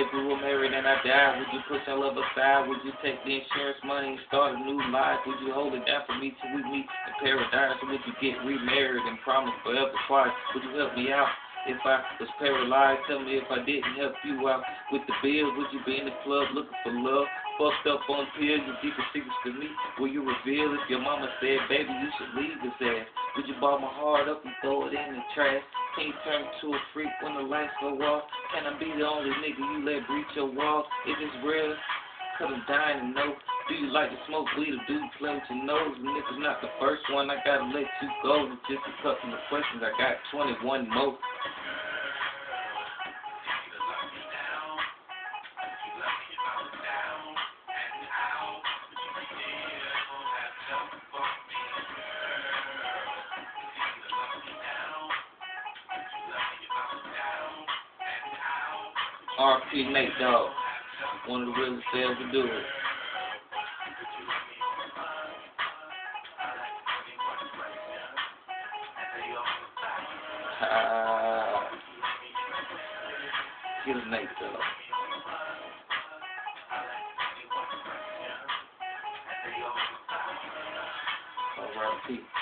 If we were married and I died, would you put your love aside? Would you take the insurance money and start a new life? Would you hold it down for me till we meet in paradise? Or would you get remarried and promise forever twice? Would you help me out if I was paralyzed? Tell me if I didn't help you out with the bills. Would you be in the club looking for love? Fucked up on pills, your deepest secrets to me. Will you reveal if your mama said, baby, you should leave this ass? Would you ball my heart up and throw it in the trash? Can you turn me to a freak when the lights go off? Can I be the only nigga you let breach your wall? If it's real, cause I'm dying to know. Do you like to smoke weed or do you play with your nose? And if it's not the first one, I gotta let you go. With just a couple of questions, I got 21 more. RP Nate Dogg, one of the realest to ever do it. Get a Nate Dogg. RP.